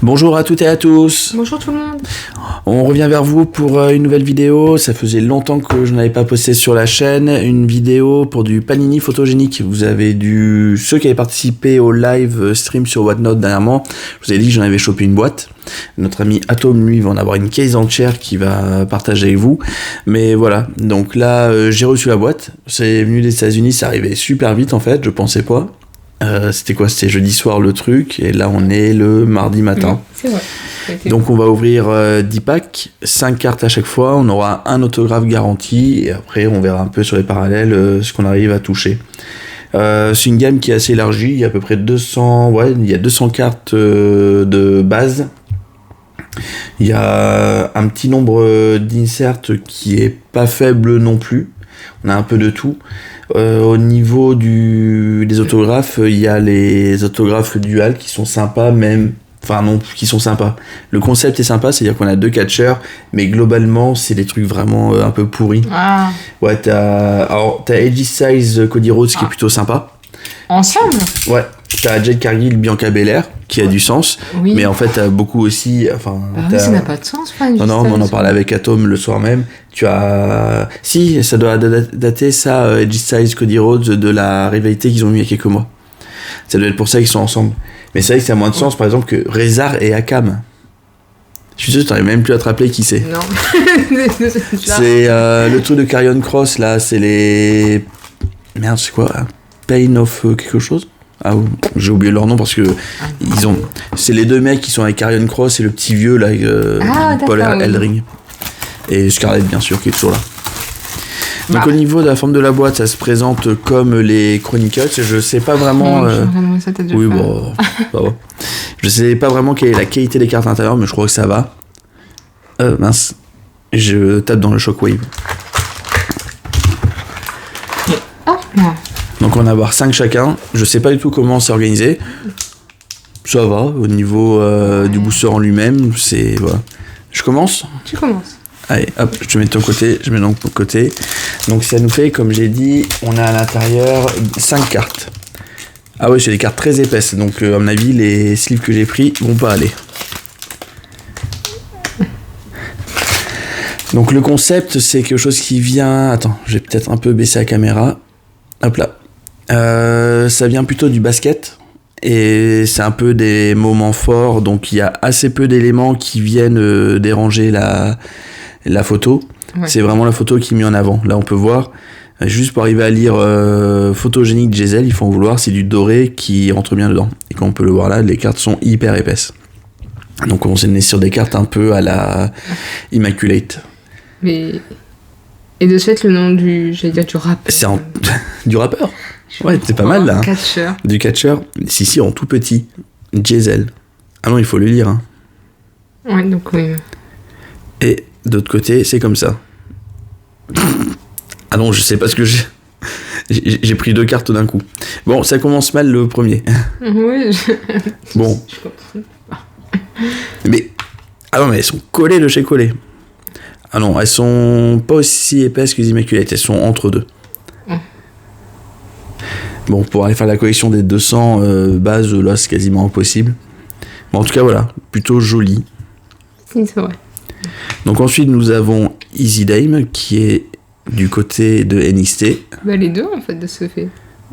Bonjour à toutes et à tous. Bonjour tout le monde. On revient vers vous pour une nouvelle vidéo. Ça faisait longtemps que je n'avais pas posté sur la chaîne une vidéo pour du panini photogénique. Vous avez ceux qui avaient participé au live stream sur Whatnot dernièrement, je vous ai dit que j'en avais chopé une boîte. Notre ami Atom, lui, va en avoir une case entière qu'il va partager avec vous. Mais voilà, donc là, j'ai reçu la boîte. C'est venu des États-Unis, ça arrivait super vite en fait, je pensais pas. C'était jeudi soir le truc, et là on est le mardi matin. C'est vrai. Donc on va ouvrir 10 packs, 5 cartes à chaque fois, on aura un autographe garanti, et après on verra un peu sur les parallèles ce qu'on arrive à toucher. C'est une gamme qui est assez élargie, il y a à peu près 200 cartes de base. Il y a un petit nombre d'inserts qui est pas faible non plus. On a un peu de tout. Au niveau des autographes, il y a les autographes dual qui sont sympas, qui sont sympas. Le concept est sympa, c'est-à-dire qu'on a 2 catcheurs, mais globalement, c'est des trucs vraiment un peu pourris. Ah. Ouais, t'as Edgy Size Cody Rhodes qui est plutôt sympa. Ensemble ? Ouais. T'as Jade Cargill, Bianca Belair, qui a du sens, oui. Mais en fait t'as beaucoup aussi, oui, ça n'a pas de sens, pas non, on en parlait avec Atom le soir même. Si, ça doit dater ça, Edgy Styles, Cody Rhodes, de la rivalité qu'ils ont eu il y a quelques mois. Ça doit être pour ça qu'ils sont ensemble. Mais c'est vrai que ça a moins de sens, par exemple, que Rezar et Akam. Je suis sûr que t'arrives même plus à te rappeler qui c'est. Non. C'est le truc de Karrion Cross, là, c'est les... Merde, c'est quoi ? Pain of quelque chose ? Ah, j'ai oublié leur nom parce que c'est les 2 mecs qui sont avec Karrion Cross et le petit vieux là, Paul Eldring. Et Scarlett bien sûr qui est toujours là. Donc au niveau de la forme de la boîte, ça se présente comme les Chronicles. Je sais pas vraiment. Oui, bon. Je sais pas vraiment quelle est la qualité des cartes à l'intérieur, mais je crois que ça va. Mince. Je tape dans le Shockwave. Donc on va avoir 5 chacun. Je sais pas du tout comment c'est organisé. Ça va, au niveau du booster en lui-même, c'est... Voilà. Je commence ? Tu commences. Allez, hop, je te mets de ton côté, je mets de ton côté. Donc ça nous fait, comme j'ai dit, on a à l'intérieur 5 cartes. Ah oui, c'est des cartes très épaisses, donc à mon avis, les sleeves que j'ai pris vont pas aller. Donc le concept, c'est quelque chose qui vient... Attends, je vais peut-être un peu baisser la caméra. Hop là. Ça vient plutôt du basket et c'est un peu des moments forts, donc il y a assez peu d'éléments qui viennent déranger la photo. Ouais. C'est vraiment la photo qui est mise en avant. Là on peut voir, juste pour arriver à lire photogénique Giselle, il faut en vouloir, c'est du doré qui rentre bien dedans. Et comme on peut le voir là, les cartes sont hyper épaisses. Donc on s'est sur des cartes un peu à la Immaculate. Mais... Et de ce fait, le nom du rappeur. C'est du rappeur. Ouais, c'est pas mal là. Catcheur. Du catcheur. Si, en tout petit. Giselle. Ah non, il faut le lire. Hein. Ouais, donc oui. Et d'autre côté, c'est comme ça. Ah non, je sais pas ce que j'ai. J'ai pris 2 cartes d'un coup. Bon, ça commence mal le premier. Oui. Bon. Je comprends. Mais. Ah non, mais elles sont collées de chez collées. Ah non, elles sont pas aussi épaisses que les Immaculate, elles sont entre deux. Bon, pour aller faire la collection des 200 bases, là, c'est quasiment impossible. Bon, en tout cas, voilà, plutôt joli. Si, c'est vrai. Donc ensuite, nous avons Easy Dame, qui est du côté de NXT. Bah, les deux, en fait, de ce fait.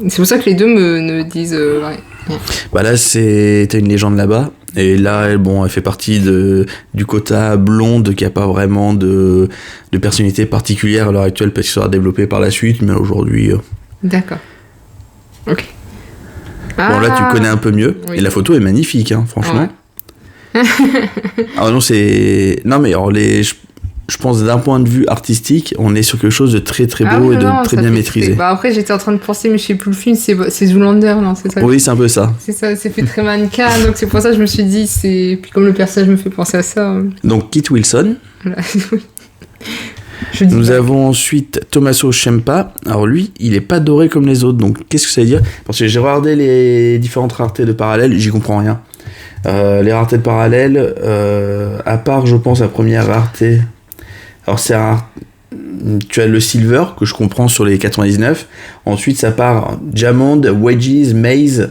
C'est pour ça que les deux me disent... ouais. Bah là, t'as une légende là-bas. Et là, elle fait partie du quota blonde qui a pas vraiment de personnalité particulière à l'heure actuelle parce qu'il sera développé par la suite, mais aujourd'hui... D'accord. Ok. Bon, là, tu connais un peu mieux. Oui. Et la photo est magnifique, hein, franchement. Ouais. Ah non, c'est... Non, mais alors, je pense d'un point de vue artistique, on est sur quelque chose de très très beau et de très bien maîtrisé. Bah après, j'étais en train de penser, mais je sais plus le film, c'est Zoolander, non, c'est ça? Oui, c'est un peu ça. C'est ça, c'est fait très mannequin, donc c'est pour ça que je me suis dit, puis comme le personnage me fait penser à ça. Donc, Kit Wilson. Voilà, oui. Nous avons ensuite Tommaso Ciampa. Alors lui, il est pas doré comme les autres, donc qu'est-ce que ça veut dire ? Parce que j'ai regardé les différentes raretés de parallèle, j'y comprends rien. Les raretés de parallèle, à part, je pense, la première rareté... Alors tu as le silver que je comprends sur les 99. Ensuite ça part Diamond, Wedges, Maze.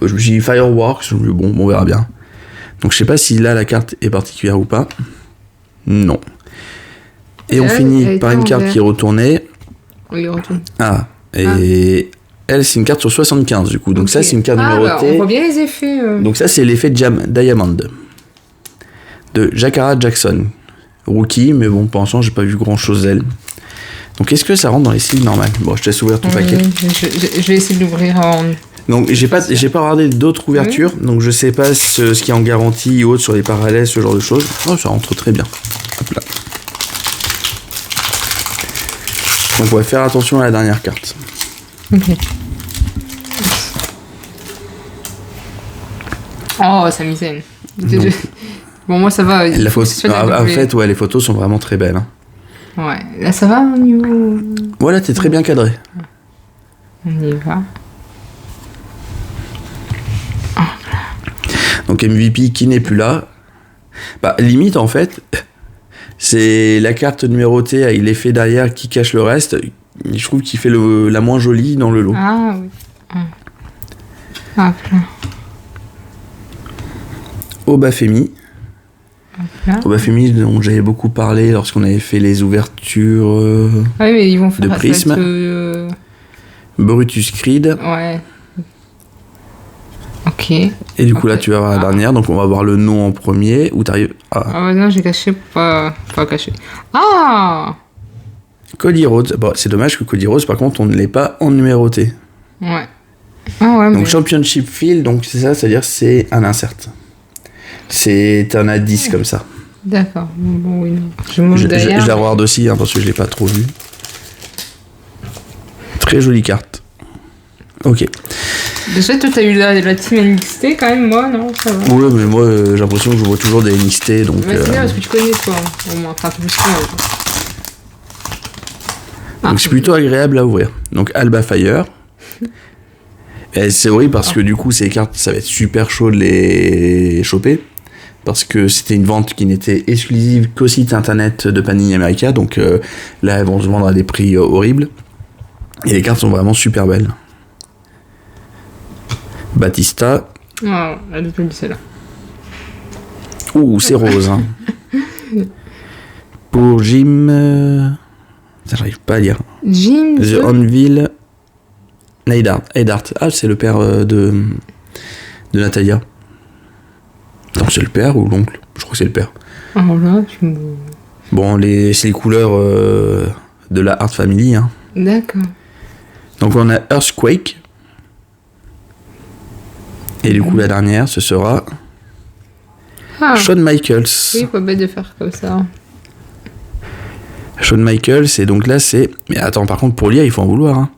Je me suis dit Fireworks. Bon, on verra bien. Donc je sais pas si là la carte est particulière ou pas. Non. Et on Elle finit par était une en carte vert. qui est retournée. Oui, retourne. Et elle, c'est une carte sur 75 du coup. Donc ça, Ok. c'est une carte Bah, on numérotée. voit bien les effets. Donc ça, c'est l'effet Diamond de Jakara Jackson. Rookie, mais bon, pour l'instant, j'ai pas vu grand chose d'elle. Donc est-ce que ça rentre dans les signes normales? Bon, je te laisse ouvrir ton paquet. Je vais essayer de l'ouvrir en. Donc j'ai pas regardé d'autres ouvertures, donc je sais pas ce qui est en garantie ou autre sur les parallèles, ce genre de choses. Oh, ça rentre très bien. Hop là. Donc on va faire attention à la dernière carte. Ok. Oh, ça m'isène. Bon, moi ça va. La photo, C'est pas en fait, ouais, les photos sont vraiment très belles. Hein. Ouais, là ça va au niveau. Voilà, t'es très bien cadré. On y va. Donc MVP qui n'est plus là. Bah, limite en fait, c'est la carte numérotée avec l'effet derrière qui cache le reste. Je trouve qu'il fait la moins jolie dans le lot. Ah oui. Ah, plein. Obafemi. Là. Obafemi dont j'avais beaucoup parlé lorsqu'on avait fait les ouvertures. Ah oui, mais ils vont faire De prisme. Brutus Creed. Ouais. Ok. Et du coup là tu vas voir la dernière, donc on va voir le nom en premier. Où t'arrives à Ah ouais, non, j'ai caché pour pas cacher. Ah Cody Rhodes. Bon, c'est dommage que Cody Rhodes par contre on ne l'ait pas en numéroté. Ouais. Ah ouais, Donc mais... Championship Field, donc c'est ça, c'est-à-dire c'est un insert. C'est un indice comme ça. D'accord. Bon, oui, non. Je monte Je derrière. la regarde aussi hein, parce que je l'ai pas trop vu. Très jolie carte. Ok. Déjà, toi, t'as eu la team NXT quand même, moi, non? Ça va. Ouais, mais moi j'ai l'impression que je vois toujours des NXT donc. Ouais, c'est bien parce que tu connais, toi, au moins. Enfin, plus que moi. Donc c'est plutôt agréable à ouvrir. Donc Alba Fire. Et c'est horrible parce que du coup ces cartes ça va être super chaud de les choper. Parce que c'était une vente qui n'était exclusive qu'au site internet de Panini America. Donc là elles vont se vendre à des prix horribles. Et les cartes sont vraiment super belles. Batista. Ah, elle est jolie, celle-là. Ouh, c'est rose. Hein. Pour Jim... J'arrive pas à lire. Jim. The Anvil... Neidhart. Ah, c'est le père de Natalia. Non, c'est le père ou l'oncle? Je crois que c'est le père. Alors là, tu me... Bon, c'est les couleurs de la Hart Family. Hein. D'accord. Donc on a Earthquake. Et du coup, la dernière, ce sera Ah. Shawn Michaels. Oui, pas bête de faire comme ça. Shawn Michaels, et donc là, c'est... Mais attends, par contre, pour lire, il faut en vouloir. Hein.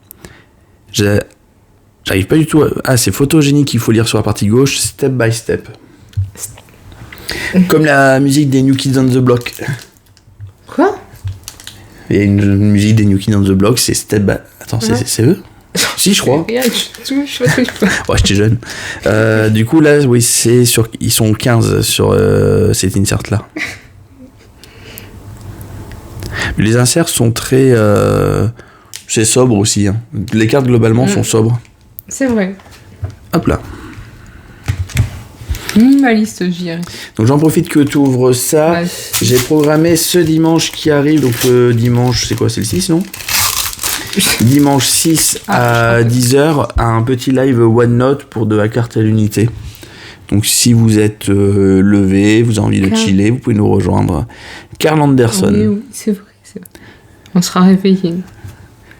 J'arrive pas du tout à... Ah, c'est photogénique, il faut lire sur la partie gauche, step by step. Comme la musique des New Kids on the Block. Quoi? Il y a une musique des New Kids on the Block, c'est step by... Attends, c'est eux? Si, je crois. Regarde, je sais pas ce que je peux. Ouais, j'étais jeune. Du coup, là, oui, c'est sur... Ils sont 15 sur cet insert-là. Mais les inserts sont très... C'est sobre aussi. Hein. Les cartes, globalement, sont sobres. C'est vrai. Hop là. Minimaliste, je dirais. Donc j'en profite que tu ouvres ça. Ouais. J'ai programmé ce dimanche qui arrive. Donc dimanche, c'est quoi? C'est le 6, non? Dimanche 6 à 10h, un petit live OneNote pour de la carte à l'unité. Donc si vous êtes levé, vous avez envie de chiller, vous pouvez nous rejoindre. Carl Anderson. Oui, c'est vrai. On sera réveillé.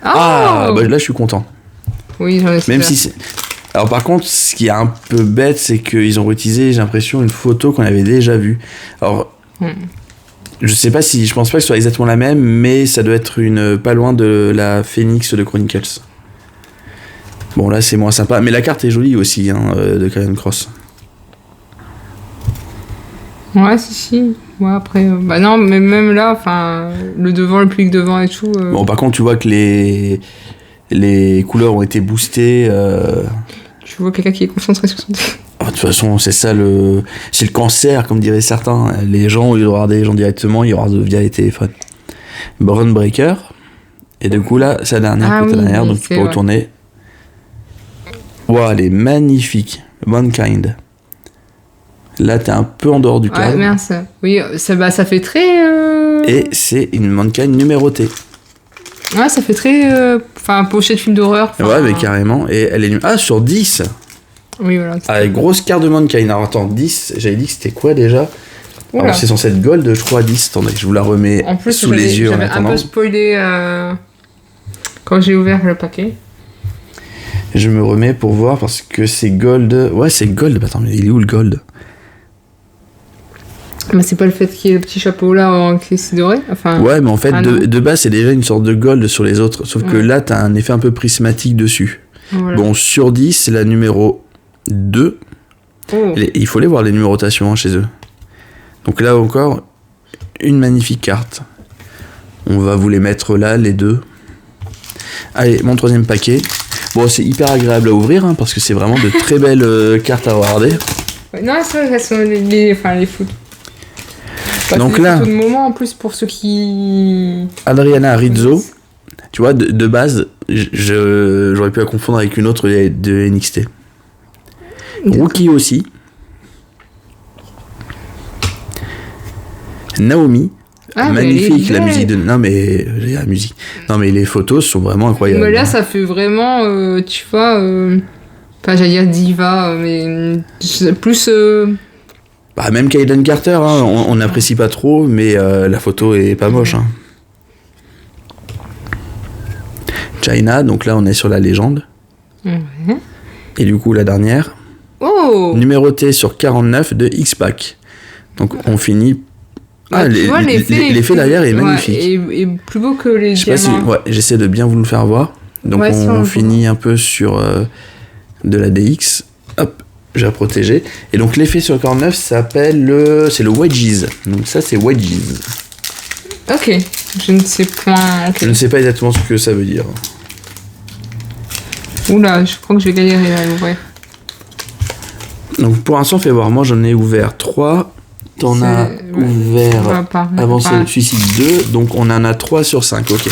Ah, bah là je suis content. Oui, j'en ai Même si c'est... Alors par contre, ce qui est un peu bête, c'est qu'ils ont réutilisé, j'ai l'impression, une photo qu'on avait déjà vue. Alors, je sais pas si... Je pense pas que ce soit exactement la même, mais ça doit être pas loin de la Phoenix de Chronicles. Bon, là c'est moins sympa. Mais la carte est jolie aussi, hein, de Karrion Kross. Ouais, si. Ouais, après... bah non, mais même là, enfin... Le devant, le public devant et tout... Bon, par contre, tu vois que les couleurs ont été boostées. Tu vois quelqu'un qui est concentré sur son... De toute façon, c'est ça c'est le cancer, comme diraient certains. Les gens, au lieu de regarder les gens directement, ils regardent via les téléphones. Baron Breaker. Et du coup, là, c'est la dernière donc tu peux retourner. Waouh, elle est magnifique. Mankind. Là, t'es un peu en dehors du cadre. Ouais, merde, ça. Oui, ça fait très. Et c'est une Mankind numérotée. Ouais, ça fait très. Enfin, pochette de film d'horreur. Ouais, mais carrément. Et elle est. Ah, sur 10. Oui, voilà. Ah, grosse carte de Mankind. Alors attends, 10, j'avais dit que c'était quoi déjà? Alors c'est censé être gold, je crois, 10. Attendez, je vous la remets en plus, sous les yeux en attendant. J'avais un peu spoilé quand j'ai ouvert le paquet. Je me remets pour voir parce que c'est gold. Ouais, c'est gold. Attends, mais il est où le gold? Mais c'est pas le fait qu'il y ait le petit chapeau là qui est doré. Enfin, ouais, mais en fait, de base, c'est déjà une sorte de gold sur les autres. Sauf que là, t'as un effet un peu prismatique dessus. Voilà. Bon, sur 10, c'est la numéro 2. Oh. Il faut aller voir les numérotations chez eux. Donc là encore, une magnifique carte. On va vous les mettre là, les deux. Allez, mon troisième paquet. Bon, c'est hyper agréable à ouvrir, hein, parce que c'est vraiment de très belles cartes à regarder. Ouais, non, c'est vrai, elles sont les photos. Donc là, photos de moment en plus pour ceux qui... Adriana Rizzo, tu vois, de base, j'aurais pu la confondre avec une autre de NXT. Rookie aussi. Naomi, magnifique la musique de... Non mais la musique. Non mais les photos sont vraiment incroyables. Mais là ça fait vraiment, tu vois, pas j'allais dire diva, mais plus. Bah même Kaden Carter, hein, on n'apprécie pas trop, mais la photo est pas moche. Hein. China, donc là on est sur la légende. Et du coup la dernière. Numérotée sur 49 de X-Pac. Donc on finit. Ah, l'effet derrière est magnifique. Et plus beau que les diamants. Ouais, j'essaie de bien vous le faire voir. Donc on finit un peu sur de la DX. Hop, j'ai protégé. Et donc l'effet sur 49 s'appelle c'est le Wedges. Donc ça c'est Wedges. Ok, je ne sais point. Okay. Je ne sais pas exactement ce que ça veut dire. Oula, je crois que je vais galérer à l'ouvrir. Donc pour l'instant, fais voir, moi j'en ai ouvert 3. T'en as ouvert avant celui-ci 2, donc on en a 3 sur 5, ok.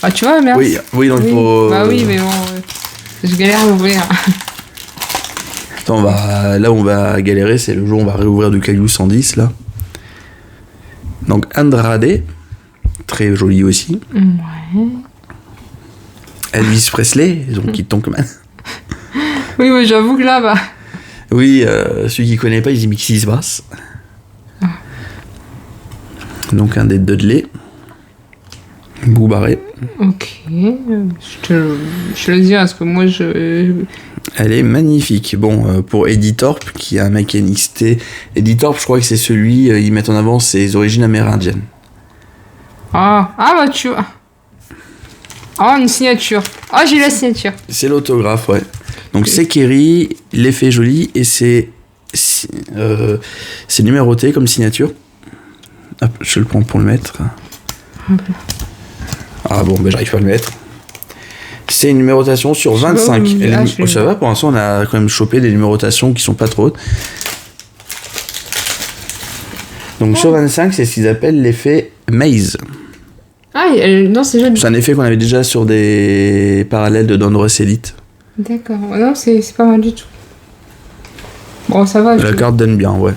Ah tu vois, merci. Oui, donc pour... Bah oui, mais bon, je galère à ouvrir. Attends, là où on va galérer, c'est le jour où on va réouvrir du Caillou 110, là. Donc Andrade, très joli aussi. Ouais. Elvis Presley, donc Kid Tonkman. Oui, mais j'avoue que là, bah... Oui, celui qui connaît pas, il dit mais qu'est-ce qui se passe? Donc un des Dudley. Boubaré. Ok, je te le dis parce que moi Elle est magnifique. Bon, pour Eddie Thorpe, qui est un mec NXT. Eddie Thorpe, je crois que c'est celui, ils mettent en avant ses origines amérindiennes. Ah bah tu vois. Ah, une signature. Ah, j'ai la signature. C'est l'autographe, ouais. Donc c'est Kerry, l'effet joli, et c'est numéroté comme signature. Hop, je le prends pour le mettre. Ah bon, ben j'arrive pas à le mettre. C'est une numérotation sur 25. Ça va, pour l'instant on a quand même chopé des numérotations qui sont pas trop hautes. Donc sur 25, c'est ce qu'ils appellent l'effet Maze. Ah, non, c'est joli. C'est un effet qu'on avait déjà sur des parallèles de Donruss Elite. D'accord, non, c'est pas mal du tout. Bon, ça va. La carte donne bien, ouais.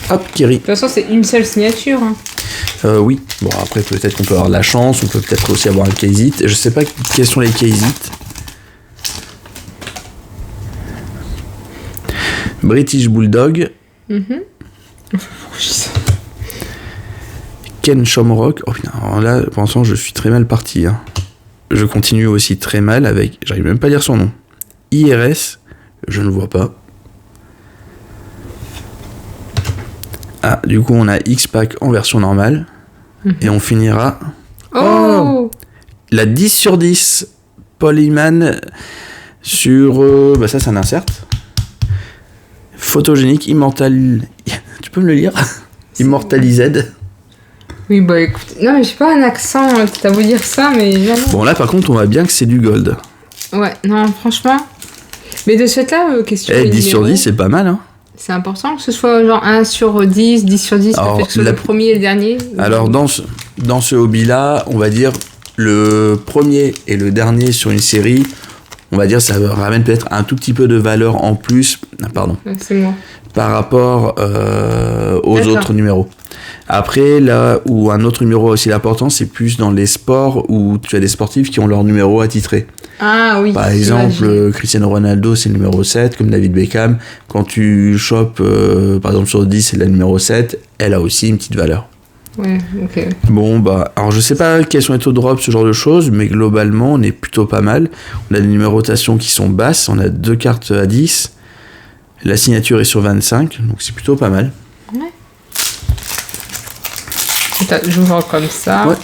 Hop, Kiri. De toute façon, c'est une seule signature. Hein. Oui. Bon, après, peut-être qu'on peut avoir de la chance, on peut peut-être aussi avoir un Kaysit. Je sais pas quels sont les Kaysit. British Bulldog. Ken Shamrock. Oh putain, alors là, pour l'instant, je suis très mal parti. Hein. Je continue aussi très mal avec... J'arrive même pas à lire son nom. IRS, je ne vois pas. Ah, du coup, on a X-Pac en version normale. Et on finira... Oh la 10 sur 10. Polyman sur... ça, c'est un insert. Photogénique, immortal... Tu peux me le lire? Immortalised. Oui, bah écoute... Non, mais j'ai pas un accent, t'as beau dire ça, mais... Bon, là, par contre, on voit bien que c'est du gold. Ouais, non, franchement... Mais de ce fait-là, question... 10 sur 10, c'est pas mal, hein. C'est important que ce soit genre 1 sur 10, 10 sur 10, alors, que ce soit le premier et le dernier. Alors, dans ce hobby-là, on va dire le premier et le dernier sur une série, on va dire ça ramène peut-être un tout petit peu de valeur en plus, pardon, C'est moi. par rapport aux D'accord. autres numéros. Après, là où un autre numéro a aussi l'importance, c'est plus dans les sports où tu as des sportifs qui ont leur numéro attitré. Ah oui. Par exemple, Cristiano Ronaldo, c'est le numéro 7, comme David Beckham. Quand tu chopes, par exemple, sur 10, c'est la numéro 7, elle a aussi une petite valeur. Ouais, ok. Bon, bah, alors je sais pas quels sont les taux de drop, ce genre de choses, mais globalement, on est plutôt pas mal. On a des numérotations qui sont basses, on a 2 cartes à 10. La signature est sur 25, donc c'est plutôt pas mal. Ouais. J'ouvre comme ça. Ouais.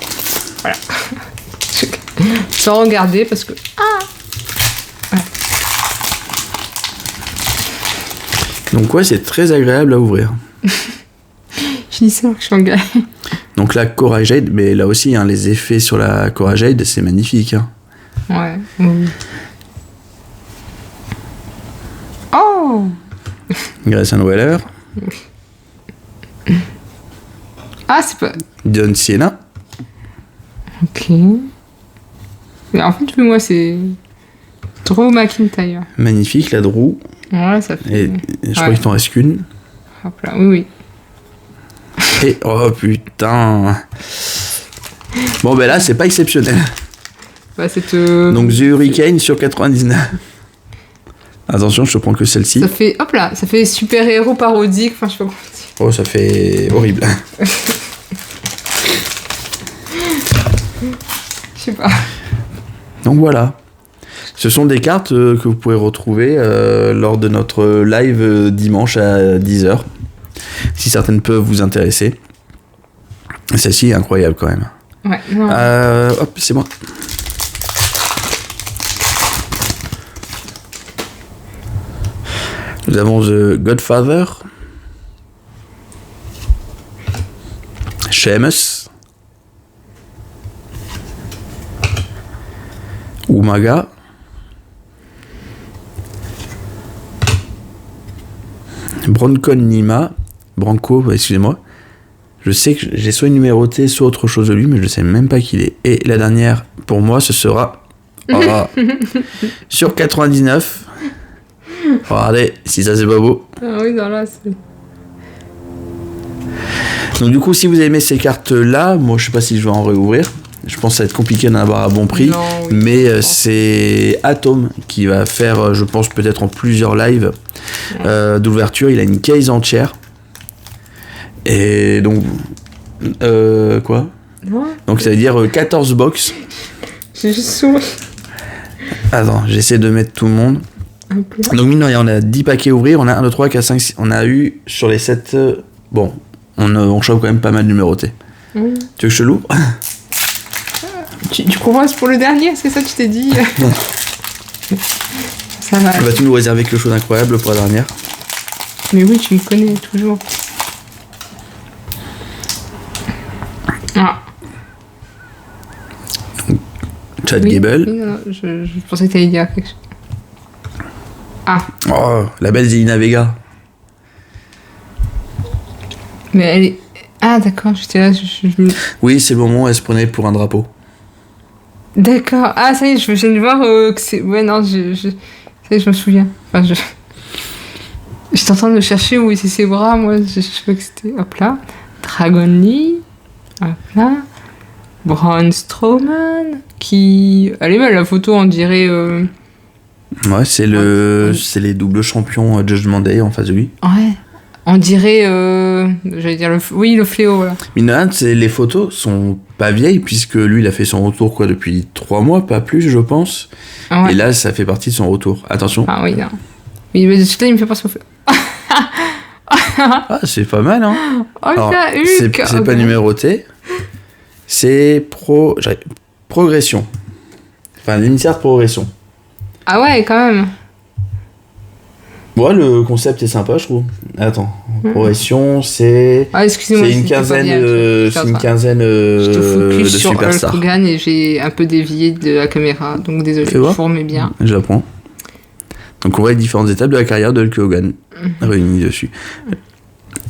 Voilà. Sans regarder parce que. Ouais. Donc ouais, c'est très agréable à ouvrir. Je dis ça alors que je suis en galère. Donc la Cora Jade, mais là aussi, hein, les effets sur la Cora Jade, c'est magnifique. Hein. Ouais. Oui. Oh! Grayson Waller, Ah, c'est pas. John Cena, Ok. Mais en fait, moi, c'est. Drew McIntyre. magnifique, la Drew, Ouais, ça fait. et je crois qu'il t'en reste qu'une. Hop là, oui, oui. Et oh putain. Bon ben là, c'est pas exceptionnel. Bah, c'est Donc The Hurricane sur 99. Attention, je te prends que celle-ci. Ça fait. Hop là, ça fait super-héros parodique. Enfin, je sais pas comment dire. Oh, ça fait horrible. Je sais pas. Donc voilà. Ce sont des cartes que vous pouvez retrouver lors de notre live dimanche à 10h. Si certaines peuvent vous intéresser. Celle-ci est incroyable quand même. Ouais, non. Hop, c'est moi. Nous avons The Godfather. Sheamus. Umaga. Branco, excusez-moi. Je sais que j'ai soit une numérotée, soit autre chose de lui, mais je sais même pas qui il est. Et la dernière, pour moi, ce sera sur 99. Regardez, si ça c'est pas beau. Ah oui, non, là, c'est. Donc du coup, si vous aimez ces cartes-là, moi je sais pas si je vais en réouvrir. Je pense que ça va être compliqué d'en avoir à bon prix. Non, oui, mais c'est Atom qui va faire, je pense, peut-être en plusieurs lives d'ouverture. Il a une case entière. Et donc... quoi ? Ouais. Donc ça veut dire 14 box. J'ai juste souri. Attends, j'essaie de mettre tout le monde. Un peu. Donc mine de rien, on a 10 paquets à ouvrir. On a 1, 2, 3, 4, 5, 6. On a eu sur les 7... bon, on chope quand même pas mal numéroté. Tu veux que je te l'ouvre ? Tu commences pour le dernier, c'est ça que tu t'es dit? Ça va. Vas-tu nous réserver quelque chose d'incroyable pour la dernière ? Mais oui, tu me connais toujours. Ah. Chad Oui, Gable. oui, non, je pensais que t'allais dire quelque chose. Ah. Oh, la belle Zelina Vega. Mais elle est... Ah, d'accord, j'étais là, Oui, c'est le moment où elle se prenait pour un drapeau. D'accord. Ah, ça y est, je viens de voir que c'est... Ouais, non, ça y est, je me souviens. Enfin, j'étais en train de chercher où étaient ses bras, moi, je sais pas que c'était... Hop là. Dragon Lee. Hop là. Braun Strowman. Qui... Elle est belle, la photo, on dirait... Ouais, c'est les doubles champions Judgment Day en face de lui. Ouais. On dirait... J'allais dire le fléau, voilà. Mine les photos sont pas vieilles, puisque lui, il a fait son retour quoi depuis 3 mois, pas plus, je pense. Ah ouais. Et là, ça fait partie de son retour. Attention. Ah oui, non. Oui, mais de suite là, il me fait penser au fléau. Ah, c'est pas mal, hein. Oh, Alors, ça, Hulk. c'est pas numéroté. C'est progression. Enfin, l'émissaire de progression. Ah ouais, quand même. Ouais, le concept est sympa, je trouve. Attends, progression, c'est... Ah, excusez-moi. C'est une c'était pas quinzaine, bien, de je te focus sur Hulk superstars. Hogan et j'ai un peu dévié de la caméra, donc désolé, je vous remets bien. J'apprends. Donc on voit les différentes étapes de la carrière de Hulk Hogan réunies dessus.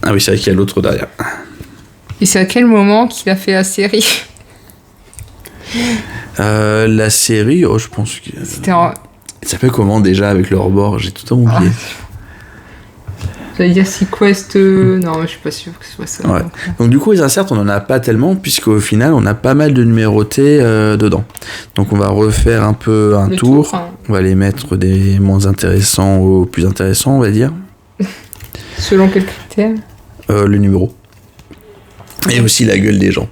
Ah oui, c'est vrai qu'il y a l'autre derrière. Et c'est à quel moment qu'il a fait la série? La série, oh, je pense que... Ça s'appelle comment déjà avec le rebord? J'ai tout oublié. J'allais dire Sequest. Non, je suis pas sûr que ce soit ça. Ouais. Donc du coup, les inserts, on en a pas tellement, puisqu'au final, on a pas mal de numérotés dedans. Donc on va refaire un peu un tour. On va les mettre des moins intéressants aux plus intéressants, on va dire. Selon quels critères? Le numéro. Et aussi la gueule des gens.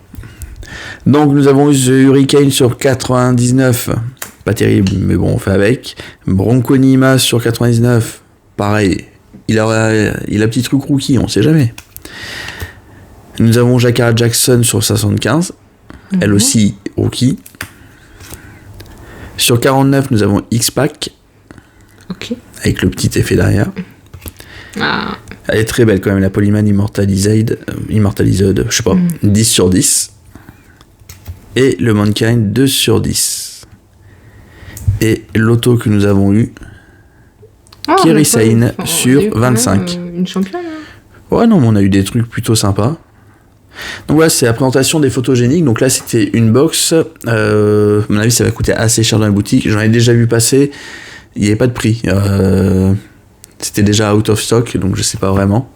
Donc nous avons eu The Hurricane sur 99. Pas terrible, mais bon, on fait avec. Bronco Nima sur 99. Pareil. Il a petit truc rookie, on sait jamais. Nous avons Jakara Jackson sur 75. Elle aussi rookie. Sur 49, nous avons X-Pac. Ok. Avec le petit effet derrière. Ah. Elle est très belle quand même, la Polyman Immortalized, je sais pas, 10 sur 10. Et le Mankind, 2 sur 10. Et l'auto que nous avont eu, Kairi Sane sur 25. Une championne. Ouais, non, mais on a eu des trucs plutôt sympas. Donc voilà, c'est la présentation des photogéniques. Donc là, c'était une box. À mon avis, ça va coûter assez cher dans la boutique. J'en ai déjà vu passer. Il n'y avait pas de prix. C'était déjà out of stock, donc je sais pas vraiment.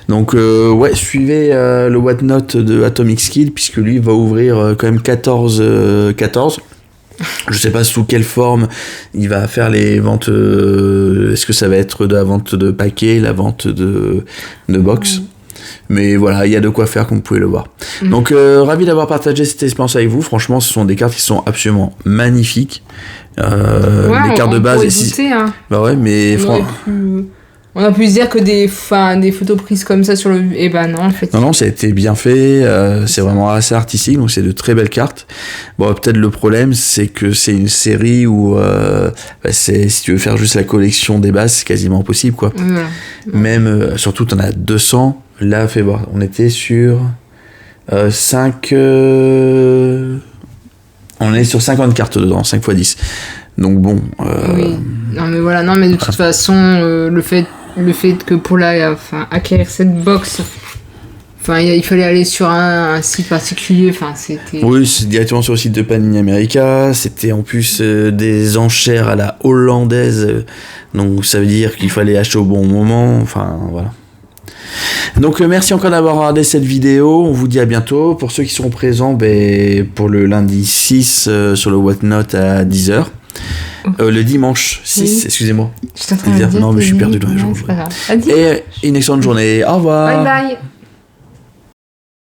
Donc ouais, suivez le Whatnot de Atomic Skill, puisque lui va ouvrir quand même 14. Je sais pas sous quelle forme il va faire les ventes. Est-ce que ça va être de la vente de paquets, la vente de box? Mais voilà, il y a de quoi faire, comme vous pouvez le voir. Donc ravi d'avoir partagé cette expérience avec vous. Franchement, ce sont des cartes qui sont absolument magnifiques. Les cartes de base. Douter, hein. Bah ouais, mais on a pu se dire que des photos prises comme ça sur le... Eh ben non, en fait. Non, ça a été bien fait. C'est vraiment assez artistique, donc c'est de très belles cartes. Bon, peut-être le problème, c'est que c'est une série où si tu veux faire juste la collection des bases, c'est quasiment impossible, quoi. Voilà. Même, surtout, t'en as 200. Là, fais voir. On était sur 5... On est sur 50 cartes dedans, 5 x 10. Donc bon... Oui. Non, mais voilà. Non, mais de toute façon, le fait que pour acquérir cette box, il fallait aller sur un site particulier. C'était... Oui, c'est directement sur le site de Panini America. C'était en plus des enchères à la hollandaise. Donc ça veut dire qu'il fallait acheter au bon moment. Enfin, voilà. Donc merci encore d'avoir regardé cette vidéo. On vous dit à bientôt. Pour ceux qui seront présents, pour le lundi 6 sur le Whatnot à 10h. Le dimanche 6, excusez-moi. Je suis en train de dire non, mais je suis perdu dans les jours. Et une excellente journée. Au revoir. Bye bye.